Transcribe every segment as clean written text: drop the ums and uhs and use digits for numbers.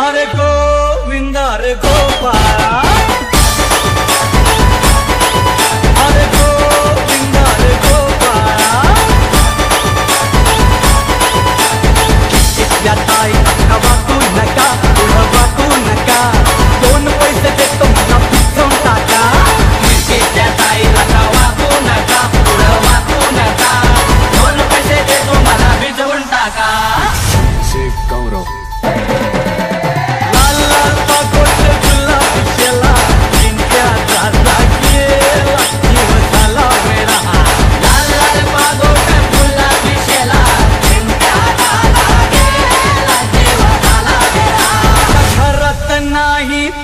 अरे गोविंदा रे गोपाला, अरे गोविंदा रे गोपाला, किसल्या ताई नका वाटू नका, पुढं वाटू नका, दोन पैसे देतो मला पिचवून टाका. किसल्या ताई नका वाटू नका, पुढं वाटू नका, दोन पैसे देतो मला पिचवून टाका. गौरव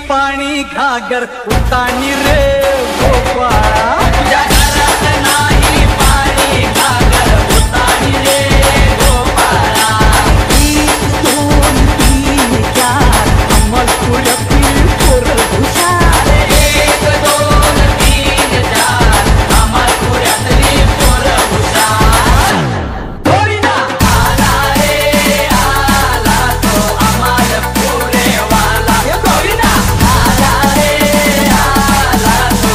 पाणी घागर उतानी रे गोपाळा, तुझ्या घरात नाही पाणी घागर उतानी रे गोपाळा. 1 2 3 4 अंमल पुऱ्यातील पोरं हुशार. 1 2 3 4 अंमल पुऱ्यातली पोरं हुशार. गोविंदा आला रे आला तो अंमल पुरेवाला. गोविंदा आला रे आला तो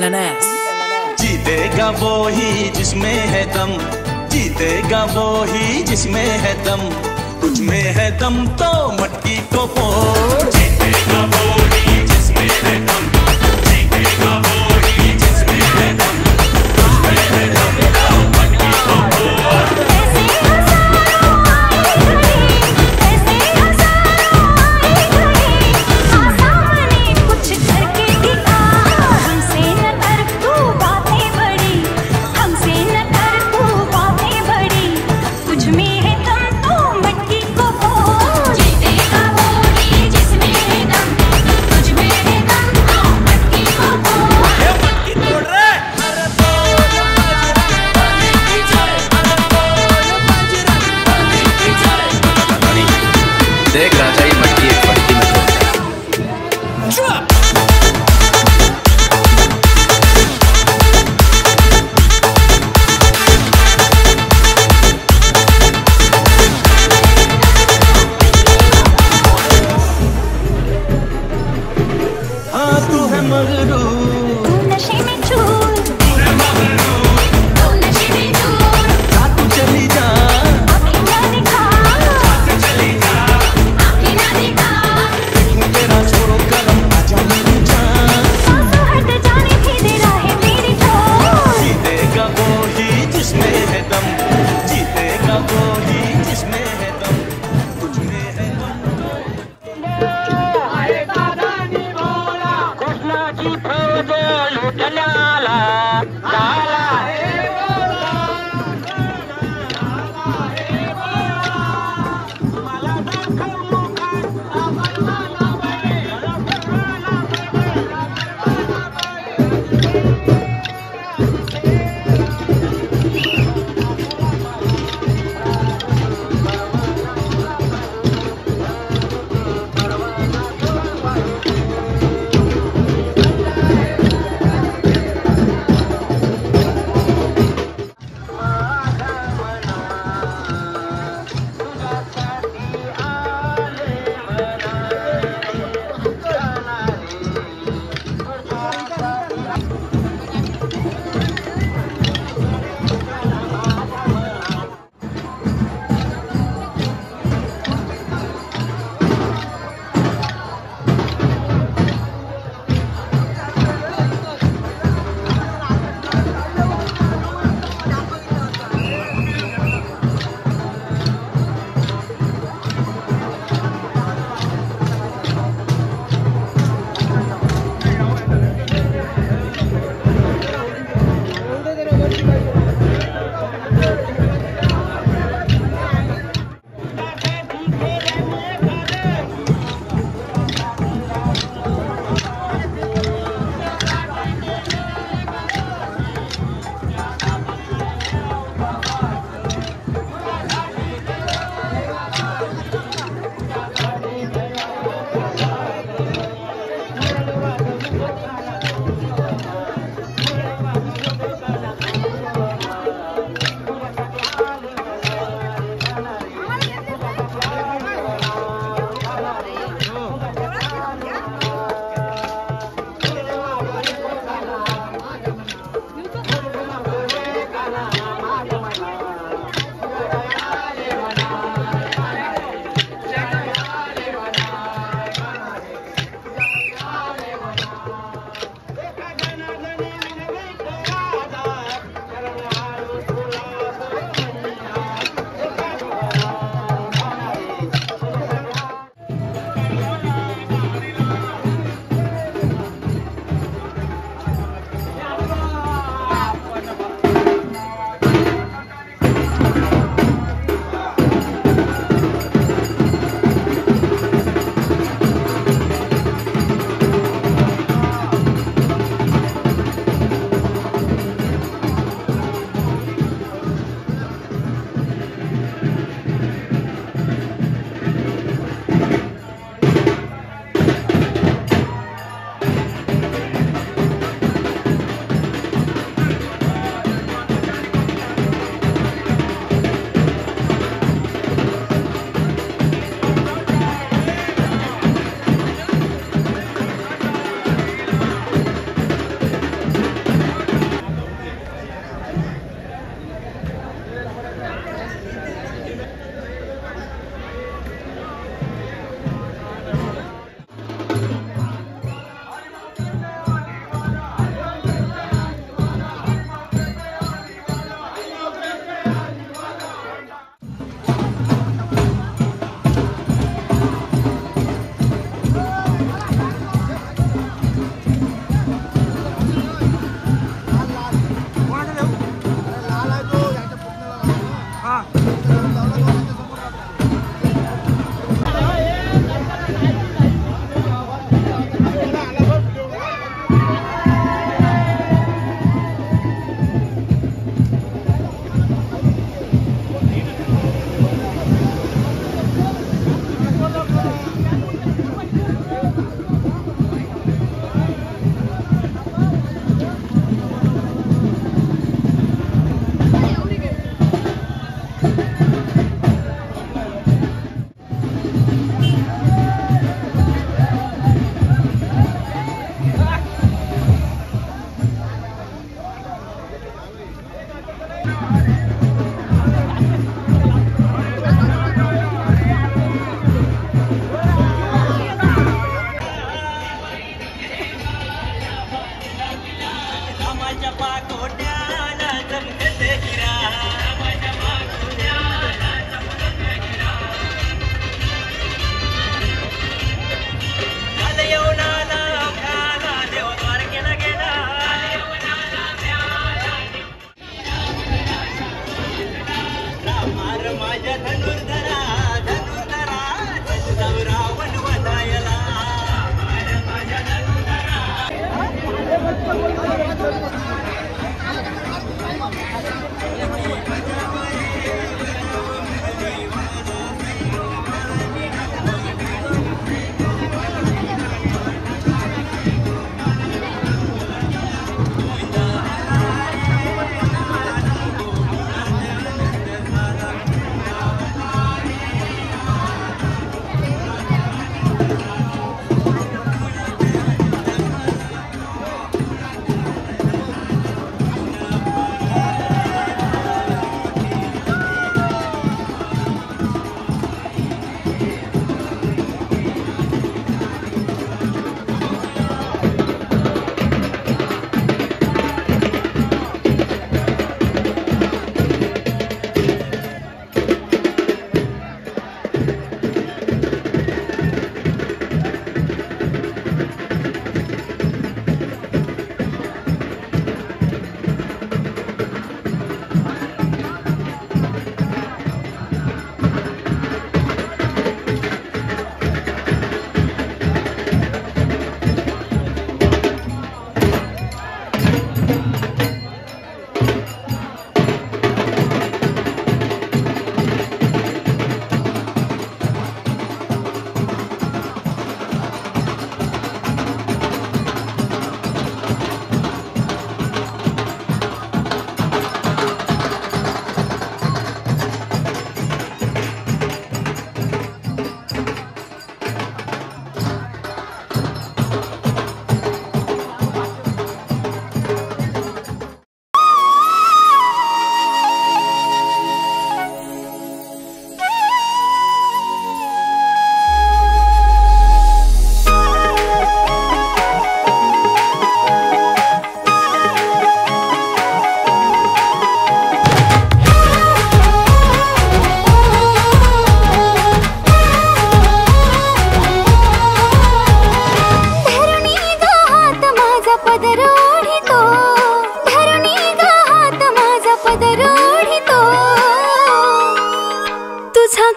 LNS। जीतेगा वो ही जिसमें है दम, जीतेगा वो ही जिसमें है दम, तुझ में है दम तो मटकी को फोड़। जीतेगा वो ही जिसमें है दम, जीतेगा वो ही जिसमें है दम, तुझ में है दम तो मटकी को फोड़।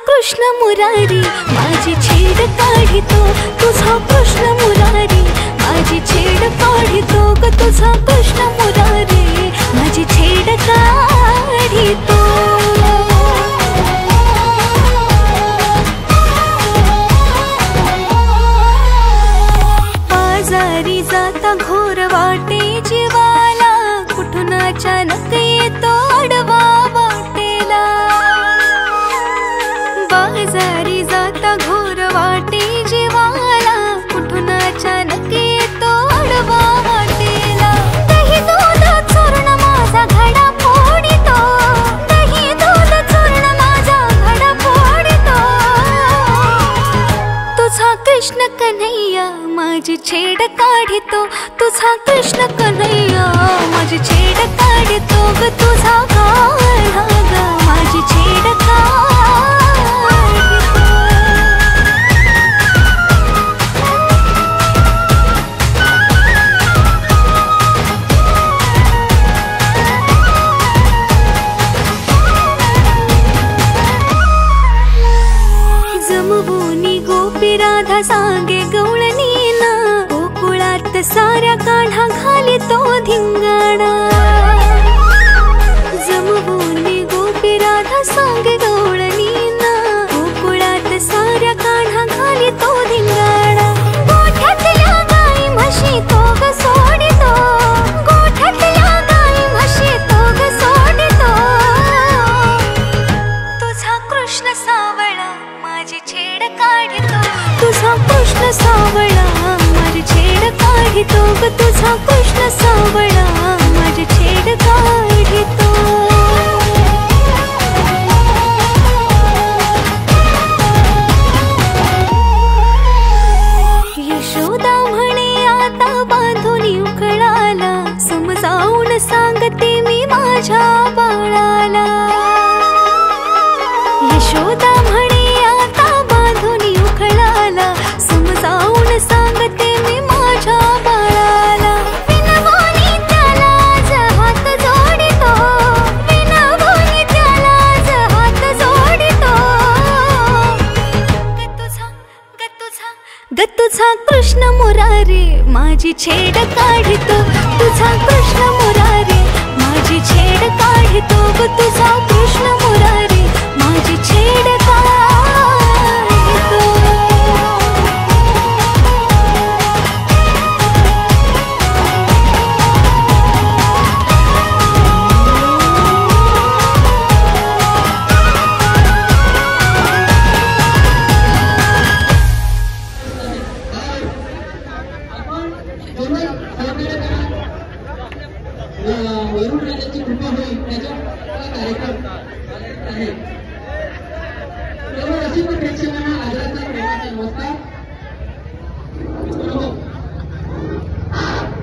कृष्ण मुरारी माझी छेड काढितो, तुझा कृष्ण मुरारी माझी छेड काढितो ग, तुझा कृष्ण मुरारी माझी छेड काढितो। आजारी जाता घोर वाटे जीवाला, कुठून अचानक येतो अडवा वाटेला। बाजारी जाता घोर वाटे जीवाला, कुठून अचानक येतो अडवा वाटेला। दही दूध चूर्ण माझा घडा फोडितो, दही दूध चूर्ण माझा घडा फोडितो। तुझा कृष्ण कन्हैया माझी छेड काढितो, तुझा कृष्ण कन्हैया माझी छेड काढितो ग, तुझा काढा ग माझी छेड काढितो। जमवूनी गोपी राधा सांगे गवळणीना, गोकुळात साऱ्या काढा घालितो धिंगाणा। जमवूनी गोपी राधा सांगे गवळणीना, गोकुळात साऱ्या काढा घालितो धिंगाणा। गोठ्यातल्या गाई म्हशी तो ग सोडितो, गोठ्यातल्या गाई म्हशी तो ग सोडितो। तुझा कृष्ण सावळा माझी छेड काढितो, तुझा कृष्ण माझ्या बाळाला. यशोदा म्हणे आता बांधून उखळाला, समजावून सांगते मी माझ्या बाळाला. विनवणी त्याला हात जोडितो, विनवणी त्याला हात जोडितो. तुझा कृष्ण मुरारी माझी छेड काढितो, तुझा कृष्ण मुरारी माझी छेड काढितो ग. तुझा कृष्ण मुरारी माझी छेड काढितो. वरून राजाची कृपा होईल त्याचा कार्यक्रम आहे. सर्व रसिक प्रेक्षकांना आदराचा प्रेमाचा नमस्कार.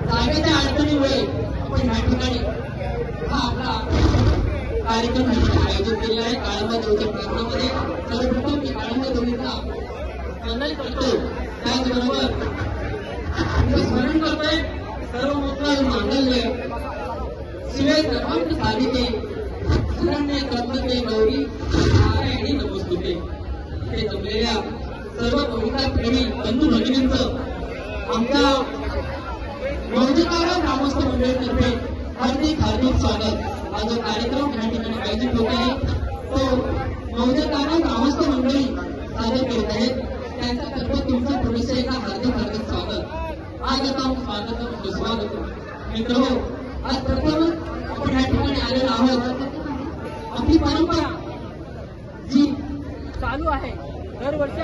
जागेच्या अडचणीमुळे आपण या ठिकाणी हा आपला कार्यक्रम आयोजित केलेला आहे. काळंबा देवीच्या प्रांगणामध्ये सर्वप्रथम मी काळंबा देवीचा वंदन करतो. त्याचबरोबर स्मरण करतोय सर्व मोठं मांडल्य शिवाय सर्वांत साधिके शरण्य कर्मते गौरी नारायणी नमस्तुते. हे जमलेल्या सर्व कविता प्रेमी बंधू भगिनींचं आमच्या मौजकारा ग्रामस्थ मंडळीतर्फे हार्दिक हार्दिक स्वागत. हा जो कार्यक्रम या ठिकाणी आयोजित होत आहे तो मौजकारा ग्रामस्थ मंडळी सादर करीत आहेत. त्यांच्यातर्फे तुमचं थोडेसे एका हार्दिक हार्दिक स्वागत. स्वागतम स्वागतम सुस्वागतम. मित्र, आज प्रथमच आपण या ठिकाणी आलेलो आहोत. आपली परंपरा जी चालू आहे, दरवर्षी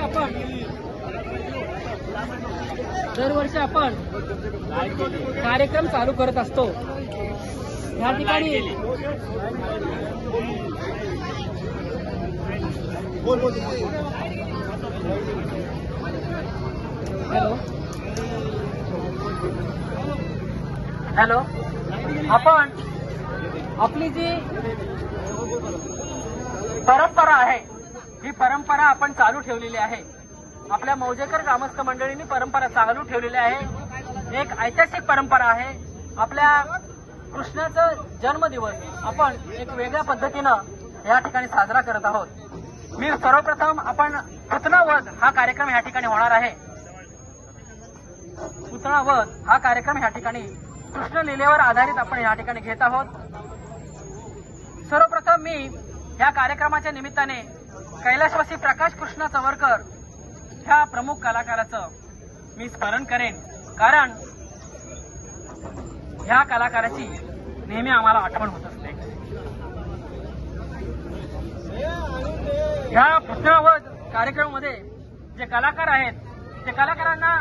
आपण कार्यक्रम चालू करत असतो. या ठिकाणी हॅलो, आपण आपली जी परंपरा आहे ही परंपरा आपण चालू ठेवलेली आहे. आपल्या मौजेकर ग्रामस्थ मंडळींनी परंपरा चालू ठेवलेली आहे. एक ऐतिहासिक परंपरा आहे. आपल्या कृष्णाचा जन्मदिवस आपण एक वेगळ्या पद्धतीनं या ठिकाणी साजरा करत आहोत. मी सर्वप्रथम आपण पुतना वध हा कार्यक्रम या ठिकाणी होणार आहे. पुतना वध हा कार्यक्रम या ठिकाणी कृष्ण लीलेवर आधारित आपण या ठिकाणी घेत आहोत. सर्वप्रथम मी या कार्यक्रमाच्या निमित्ताने कैलासवासी प्रकाश कृष्ण चवरकर ह्या प्रमुख कलाकाराचं मी स्मरण करेन, कारण ह्या कलाकाराची नेहमी आम्हाला आठवण होत असते. ह्या पुतळावध कार्यक्रमामध्ये जे कलाकार आहेत ते कलाकारांना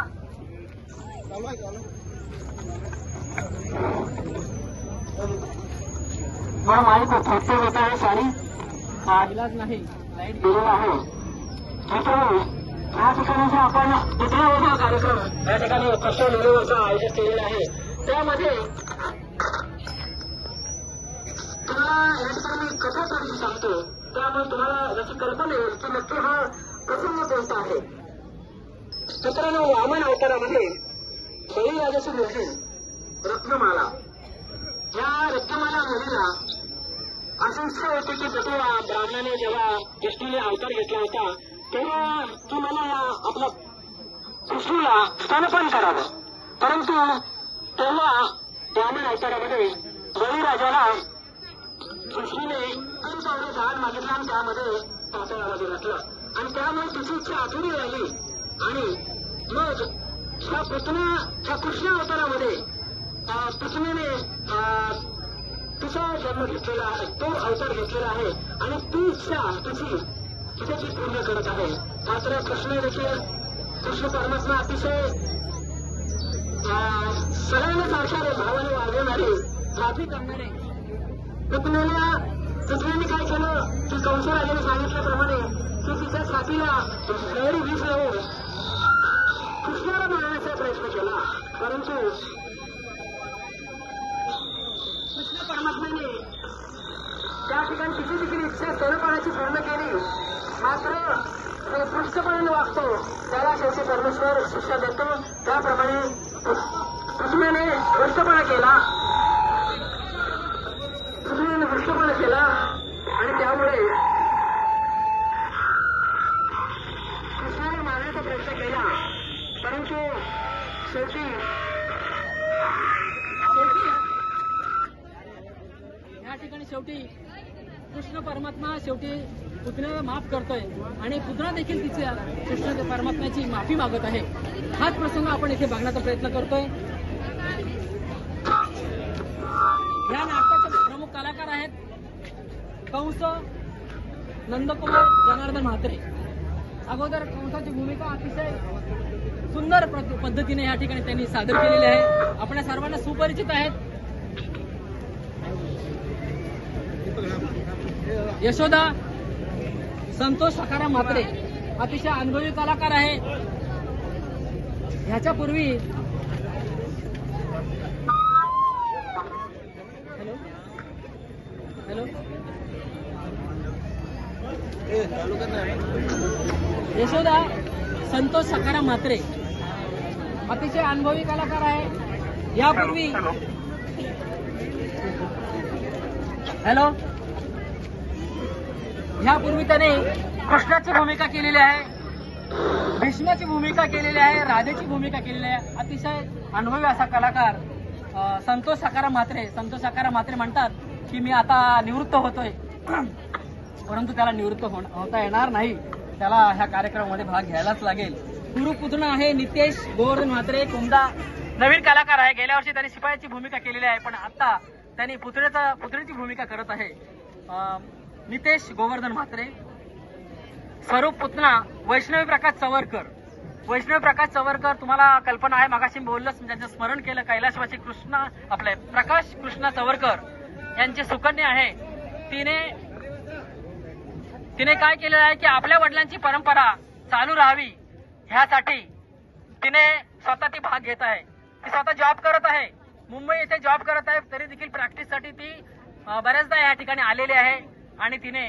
माहीत थोडते होत आहे. सारी इलाज नाही लाईट दिलेला आहे. या ठिकाणी जे आपण पुतळावध कार्यक्रम या ठिकाणी कृष्ण लीलेवरचा आयोजित केलेला आहे त्यामध्ये तुम्हाला या ठिकाणी कथा तरी सांगतो, त्यामुळे तुम्हाला याची कल्पना येईल की नक्की हा प्रसंग कोणता आहे. मित्रांनो, वामन अवतारामध्ये बळीराजाची मुलगी रत्नमाला, या रत्नमाला मुलीला अशी इच्छा होती की प्रथम ब्राह्मणाने जेव्हा विष्णूने अवतार घेतला होता तेव्हा की मला या आपल्या विष्णूला स्तनपान करावं. परंतु तेव्हा वामन अवतारामध्ये बळीराजाला विष्णूने एवढं झाड मागितलं आणि त्यामध्ये पातळामध्ये घातलं आणि त्यामुळे तिची इच्छा अधुरी राहिली. आणि मग ह्या कृष्ण अवतारामध्ये कृष्णाने तिचा जन्म घेतलेला आहे, तो अवतार घेतलेला आहे आणि ती इच्छा तिची पूर्ण करत आहे. मात्र कृष्ण देखील कृष्ण परमात्मा अतिशय सगळ्यांना सारख्या भावाने वागवणारे माफी करणारे कृष्णाने काय केलं की कंसराजाने सांगितल्याप्रमाणे की तिच्या छातीला गैरी विष लावून कृष्णाला मारण्याचा प्रयत्न केला. परंतु कृष्ण परमात्म्याने पण तिची देखील इच्छा स्तनपानाची पूर्ण केली, मात्र जो पृष्ठपणाने वागतो त्याला शेवटी परमेश्वर शिक्षा देतो. त्याप्रमाणे पृथ्वीने भ्रष्टपणा केला, पृथ्वीने भ्रष्टपणा केला आणि त्यामुळे कृष्णाला मारण्याचा प्रयत्न केला. परंतु शेवटी या ठिकाणी शेवटी कृष्ण परमात्मा शेवटी पुतण्याला माफ करतोय आणि पुतना देखील तिच्या कृष्ण परमात्म्याची माफी मागत आहे. हाच प्रसंग आपण इथे बघण्याचा प्रयत्न करतोय. या नाटकाचे प्रमुख कलाकार आहेत कंस, नंदकुमार, जनार्दन म्हात्रे. अगोदर कंसाची भूमिका अतिशय सुंदर पद्धतीने या ठिकाणी त्यांनी सादर केलेली आहे. आपल्या सर्वांना सुपरिचित आहेत. यशोदा संतोष सखाराम म्हात्रे अतिशय अनुभवी कलाकार आहे. ह्याच्यापूर्वी हॅलो यशोदा संतोष सखाराम म्हात्रे अतिशय अनुभवी कलाकार आहे. यापूर्वी हॅलो ह्यापूर्वी त्याने कृष्णाची भूमिका केलेली आहे, भीष्माची भूमिका केलेली आहे, राधेची भूमिका केलेली आहे. अतिशय अनुभवी असा कलाकार संतोष सखाराम म्हात्रे. संतोष सखाराम म्हात्रे म्हणतात की मी आता निवृत्त होतोय, परंतु त्याला निवृत्त होता येणार नाही. त्याला ह्या कार्यक्रमामध्ये भाग घ्यायलाच लागेल. गुरु पुतना आहे नितेश गोवर्धन म्हात्रे. कुमदा नवीन कलाकार आहे. गेल्या वर्षी त्यांनी शिपायाची भूमिका केलेली आहे, पण आता त्यांनी पुतण्याची भूमिका करत आहे. नितेश गोवर्धन म्हात्रे. स्वरूप पुतना वैष्णवी प्रकाश चवरकर. वैष्णवी प्रकाश चवरकर तुम्हाला कल्पना आहे, मागाशी बोललंच, त्यांचं स्मरण केलं. कैलासवासी कृष्णा आपले प्रकाश कृष्णा चवरकर यांची सुकन्या आहे. तिने काय केलेलं आहे की आपल्या वडिलांची परंपरा चालू राहावी ह्यासाठी तिने स्वतः ती भाग घेत आहे. ती स्वतः जॉब करत आहे, मुंबई येथे जॉब करत आहे, तरी देखील प्रॅक्टिससाठी ती बऱ्याचदा या ठिकाणी आलेली आहे आणि तिने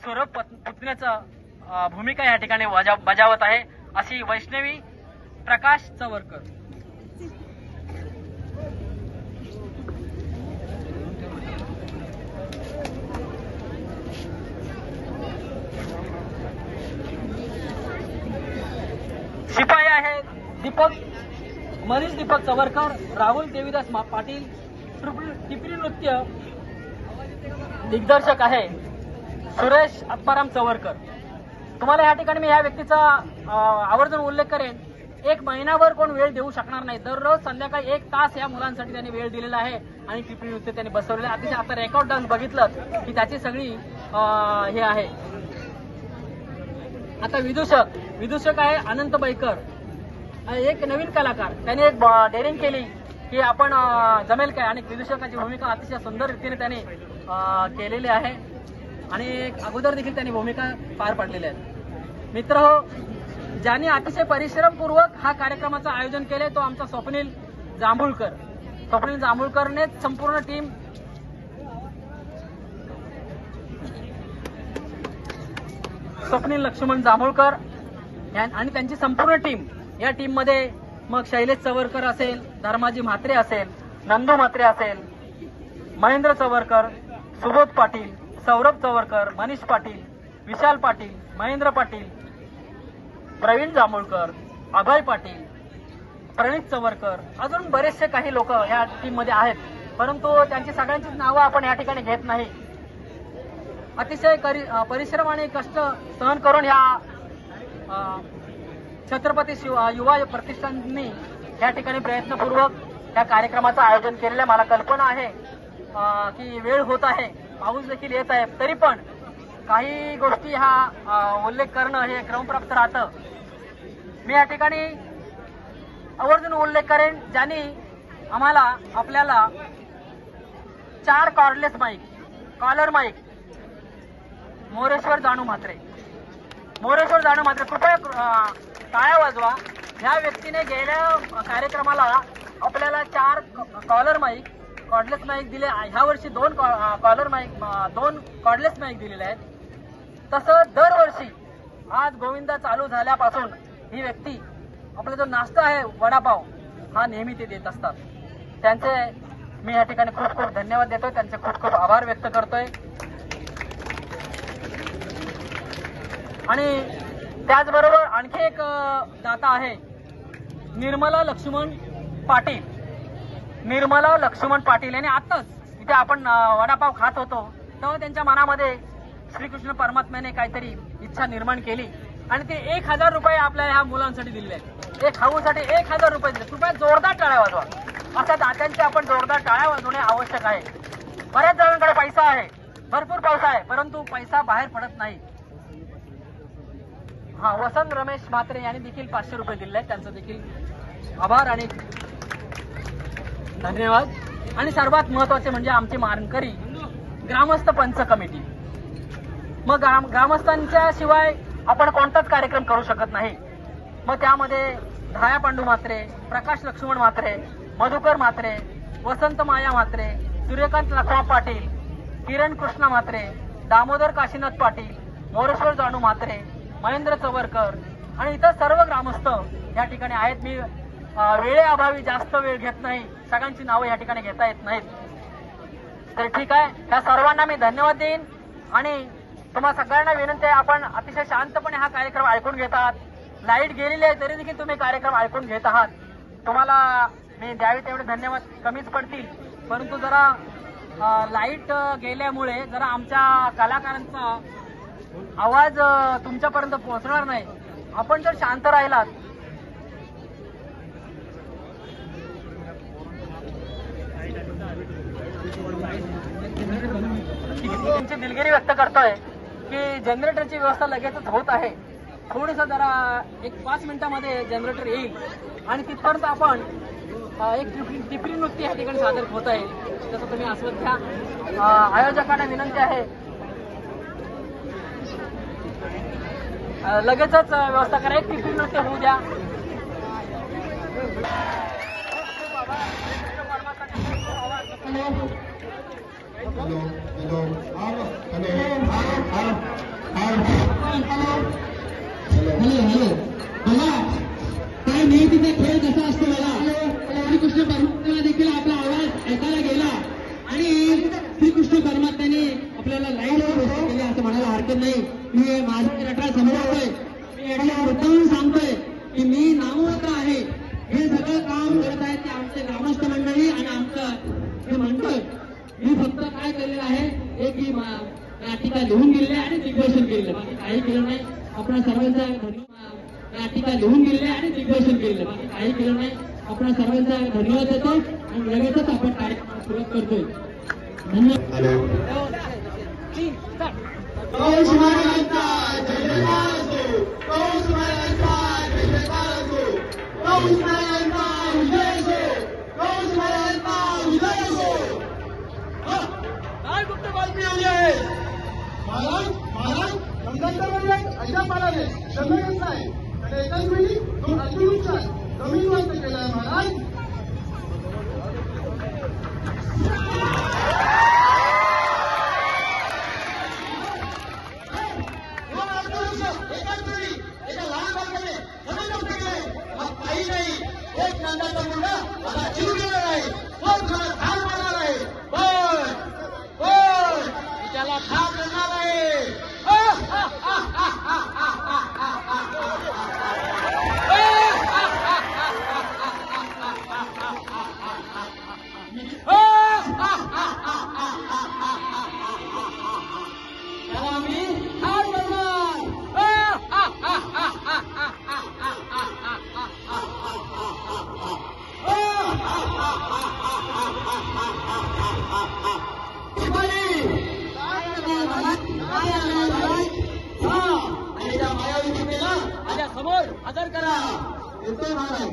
स्वरूप पुतण्याचं भूमिका या ठिकाणी बजावत आहे. अशी वैष्णवी प्रकाश चवरकर. शिपाई आहे मनीष दीपक चवरकर. राहुल देवीदास पाटील. टिपरी नृत्य दिग्दर्शक आहे सुरेश आत्माराम चवरकर. तुम्हाला या ठिकाणी मी या व्यक्तीचा आवर्जून उल्लेख करेन. एक महिनाभर कोण वेळ देऊ शकणार नाही. दररोज संध्याकाळी 1 तास या मुलांसाठी त्यांनी वेळ दिलेला आहे आणि टिपरी नृत्य त्यांनी बसवलेलं आहे. अतिशय आता रेकॉर्ड डान्स बघितलं की त्याची सगळी हे आहे. आता विदूषक आहे अनंत बैकर. एक नवीन कलाकार. त्यांनी एक डेअरिंग केली की आपण जमेल काय, आणि विदूषकाची भूमिका अतिशय सुंदर रीतीने त्याने केलेली आहे आणि अगोदर देखील त्यांनी भूमिका पार पाडलेल्या आहेत. मित्र हो, ज्यांनी अतिशय परिश्रमपूर्वक हा कार्यक्रमाचं आयोजन केले तो आमचा स्वप्नील जांभूळकर. स्वप्नील जांभूळकरनेच संपूर्ण टीम स्वप्नील लक्ष्मण जांभूळकर आणि त्यांची संपूर्ण टीम. या टीम मध्ये मग शैलेश चवरकर असेल, धर्माजी म्हात्रे असेल, नंदू म्हात्रे असेल, महेंद्र चवरकर, सुबोध पाटील, सौरभ चवरकर, मनीष पाटील, विशाल पाटील, महेंद्र पाटील, प्रवीण जांभूळकर, अभय पाटील, प्रणित चवरकर, अजून बरेचसे काही लोक या टीम मध्ये आहेत, परंतु त्यांची सगळ्यांचीच नावं आपण या ठिकाणी घेत नाही. अतिशय परिश्रम आणि कष्ट सहन करून ह्या छत्रपती युवा प्रतिष्ठाननी या ठिकाणी प्रयत्नपूर्वक या कार्यक्रमाचं आयोजन केलेलं आहे. मला कल्पना आहे की वेळ होत आहे, पाऊस देखील येत आहे, तरी पण काही गोष्टी हा उल्लेख करणं हे क्रमप्राप्त राहतं. मी या ठिकाणी आवर्जून उल्लेख करेन ज्यांनी आपल्याला 4 cordless mic, collar mic, Moreshwar Janu Mhatre. कृपया टाळ्या वाजवा. ह्या व्यक्तीने गेल्या कार्यक्रमाला आपल्याला 4 कॉलर माईक कॉर्डलेस माईक दिले, ह्या वर्षी 2 कॉलर माईक 2 कॉर्डलेस माईक दिलेले आहेत. तसं दरवर्षी आज गोविंदा चालू झाल्यापासून ही व्यक्ती आपला जो नाश्ता आहे वडापाव हा नेहमी ते देत असतात. त्यांचे मी या ठिकाणी खूप खूप धन्यवाद देतोय, त्यांचे खूप खूप आभार व्यक्त करतोय. आणि त्याचबरोबर आणखी एक दाता आहे निर्मला लक्ष्मण पाटील. निर्मला लक्ष्मण पाटील यांनी आताच इथे आपण वडापाव खात होतो तेव्हा त्यांच्या मनामध्ये श्रीकृष्ण परमात्म्याने काहीतरी इच्छा निर्माण केली आणि ते 1000 रुपये आपल्या ह्या मुलांसाठी दिले आहेत. एक खाऊसाठी 1000 रुपये दिले. कृपया जोरदार टाळ्या वाजवा. अशा दात्यांची आपण जोरदार टाळ्या वाजवणे आवश्यक आहे. बऱ्याच जणांकडे पैसा आहे, भरपूर पैसा आहे, परंतु पैसा बाहेर पडत नाही. हा, वसंत रमेश म्हात्रे यांनी देखील 500 रुपये दिले आहेत. त्यांचं देखील आभार आणि धन्यवाद. आणि सर्वात महत्वाचे म्हणजे आमचे मानकरी ग्रामस्थ पंच कमिटी. मग ग्रामस्थांच्या शिवाय आपण कोणताच कार्यक्रम करू शकत नाही. मग त्यामध्ये धाया पांडू म्हात्रे, प्रकाश लक्ष्मण म्हात्रे, मधुकर म्हात्रे, वसंत माया म्हात्रे, सूर्यकांत लखमा पाटील, किरण कृष्णा म्हात्रे, दामोदर काशीनाथ पाटील, मोरेश्वर जानू म्हात्रे, महेंद्र चवरकर आणि इतर सर्व ग्रामस्थ या ठिकाणी आहेत. मी वेळेअभावी जास्त वेळ घेत नाही, सगळ्यांची नावं या ठिकाणी घेता येत नाहीत. तर ठीक आहे, त्या सर्वांना मी धन्यवाद देईन. आणि तुम्हाला सगळ्यांना विनंती आहे, आपण अतिशय शांतपणे हा कार्यक्रम ऐकून घेत आहात. लाईट गेलेली आहे तरी देखील तुम्ही कार्यक्रम ऐकून घेत आहात. तुम्हाला मी द्यावे तेवढे धन्यवाद कमीच पडतील, परंतु जरा लाईट गेल्यामुळे जरा आमच्या कलाकारांचा आवाज तुमच्यापर्यंत पोहोचणार नाही. आपण जर शांत राहिलात तुमची दिलगिरी व्यक्त करतोय की जनरेटरची व्यवस्था लगेचच होत आहे. थोडंसं जरा एक 5 मिनिटांमध्ये जनरेटर येईल आणि तिथपर्यंत आपण एक टिपरी नृत्य या ठिकाणी सादर होत आहे. तसं तुम्ही आस्वाद घ्या. आयोजकांना विनंती आहे लगेचच व्यवस्था करा. एक टिपरी नृत्य होऊ द्या. काय नियतीचा खेळ कसा असतो बघा. श्रीकृष्ण परमात्म्याला देखील आपला आवाज ऐकायला गेला आणि श्रीकृष्ण परमात्म्याने आपल्याला लाईट केली असं म्हणायला हरकत नाही. मी माझे नटराज समजतोय, मी याला मुद्दाम सांगतोय की मी नामवंत आहे. हे सगळं काम करत आहेत ते आमचे ग्रामस्थ मंडळी आणि आमचं हे मंडळ. मी फक्त काय केलेलं आहे, एक ही नाटिका लिहून गेलेली आणि दिग्दर्शन केलेलं, बाकी काही केलं नाही. आपल्या सर्वांचा नाटिका लिहून गेलेली आणि दिग्दर्शन केलेलं, बाकी काही केलं नाही. आपल्या सर्वांचा धन्यवाद देतो आणि लगेचच आपण कार्यक्रम सुरुवात करतोय. धन्यवाद. काय गुप्त बातमी आली आहे? महाराज महाराज अशा पाराने जमीन आहे आणि एकाच वेळी 2 अतिउच्च जमीनवंत केलाय महाराज. एकाच वेळी एका लहान बालकाने जमीनवंत केले. मग काही नाही, एक नंदाचा मुलगा आता जीव घेणार आहे, तो खरं ठार मारणार आहे. पण त्याला ठार करणार आहे. त्याला मी ठार करणार. माझ्या समोर हजर करा. येतोय महाराज.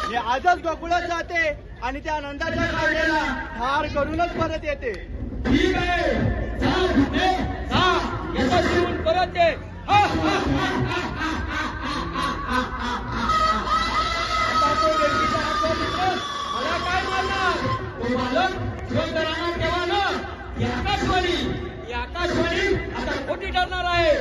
मी आजच गोकुळात जाते आणि त्या नंदाच्या काढलेला ठार करूनच परत येते. ठीक आहे, जा भुते, जा, यशस्वी होऊन परत ये. आता तो व्यक्तीचा हातचा मित्र मला काय मारणार? तो बालक शिवतरांना ठेवा ना. ही आकाशवाणी आता खोटी ठरणार आहे.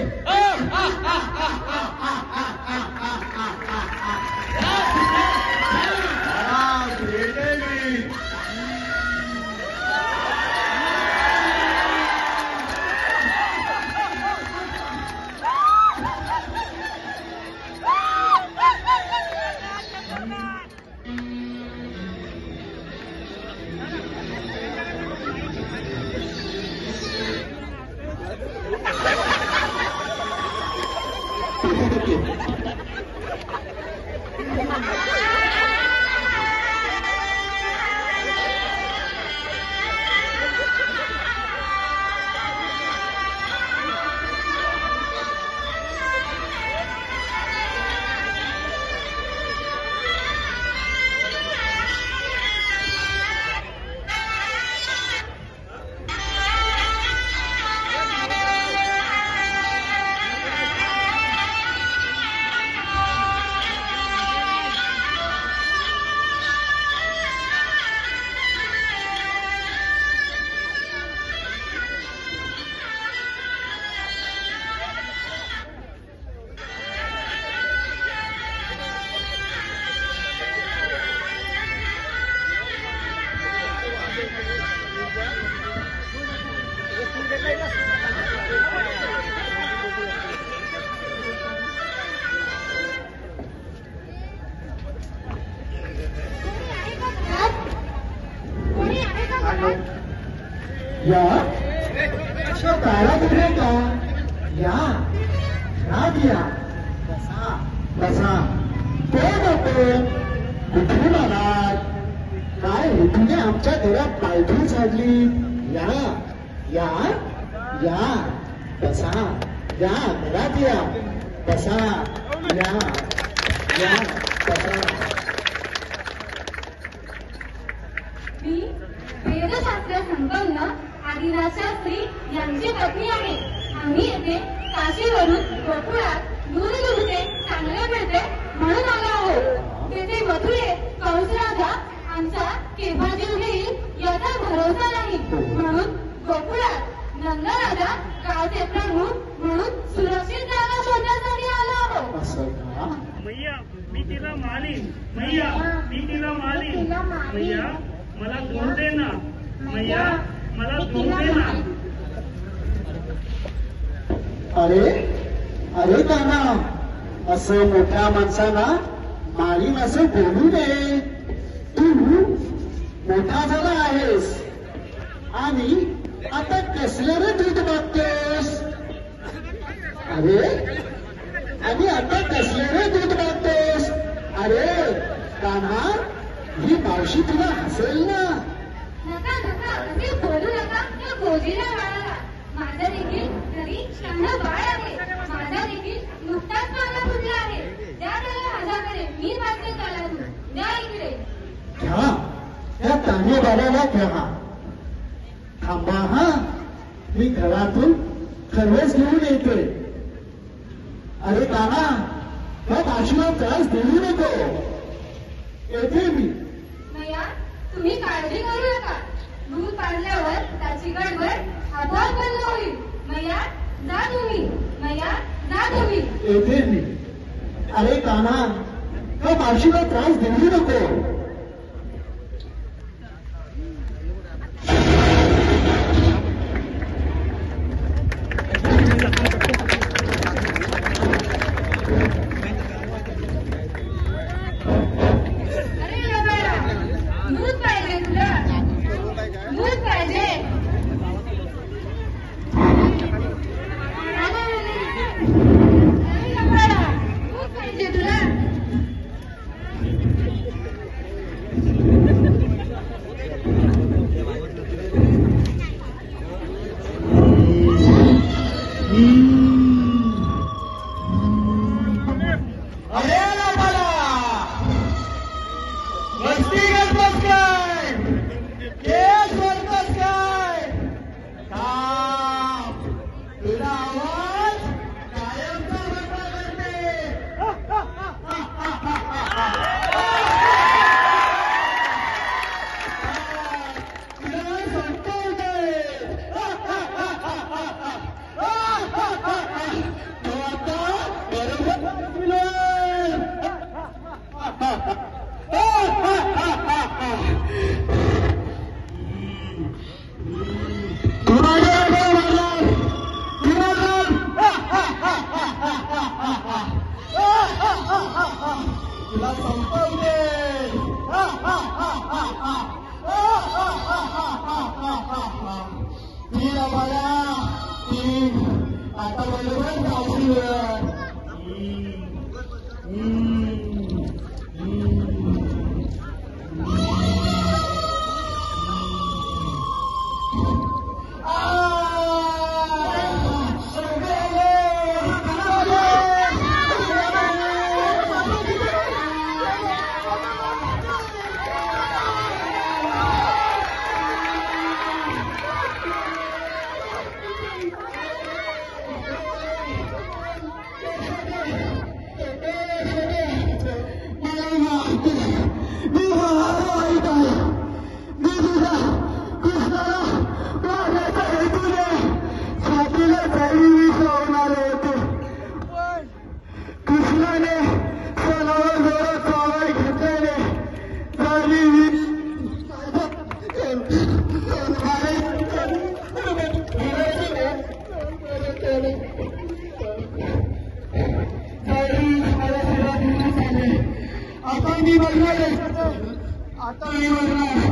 या तारा कुठे का या दिया बसा बसा कोण होतो कुठून आलात काय तुम्ही आमच्या घरात पायथून साडली या या या बसा या घरात या बसा या या बसा. मी वेदशास्त्र संपन्न आदिनाथ शास्त्री यांची पत्नी आहे. आम्ही येथे काशीवरून गोकुळात दूरदूरचे चांगले मिळते म्हणून आलो आहोत. तेथे मथुरे कंसराजा आमचा केव्हा जीव घेईल याचा भरोसा नाही. म्हणून गोकुळात नंदराजा गावचे प्रमुख म्हणून सुरक्षित जागा शोधण्यासाठी आलो आहोत. असं का? मैया मी तिला मारीन. मैया मी तिला मारीन. मैया मला धूर दे ना. मैया मला धूर दे ना. अरे अरे काना असं मोठ्या माणसाला मारीन असं बोलू नये. तू मोठा झाला आहेस आणि आता कसलं रे दूध मागतोस. अरे आणि आता कसलं रे दूध मागतोस. अरे कान्हा ही मावशी तुला हसेल ना. नका नका असे बोलू नका त्या गोजीला बाळाला. माझा देखील घरी शहाणं बाळ आहे. माझा देखील नुकताच मागा फुटला आहे. द्या त्याला माझ्याकडे. मी पाहते त्याला तू द्या इकडे. घ्या त्या तांबे बाबाला घ्या. थांबा हा मी घरातून खरवस घेऊन येतोय. अरे काना त्या भाषणात त्रास देऊ नको. येते मी. मैया तुम्ही काळजी करू नका. दूध पाडल्यावर त्याची गडबड आपोआप बंद होईल. मैया जा तुम्ही. मैया जा येते मी. अरे कान्हा, हा मावशीला त्रास देऊ नको. दूध पाहिजे तुला, दूध पाहिजे. दूध पाहिजे तुला. अरे ना मला वस्तीगत बस काय, केस वरतस काय, काम तुला आवाज कायमचा बंद करते. तुला संपवते. तो आता बरोबर मिळेल. तुला संपवते. ती आम्हाला ती आता बरोबर गावशीवर. कृष्णाने सणावर जोरात चावाय घेतल्याने आता मी बघणार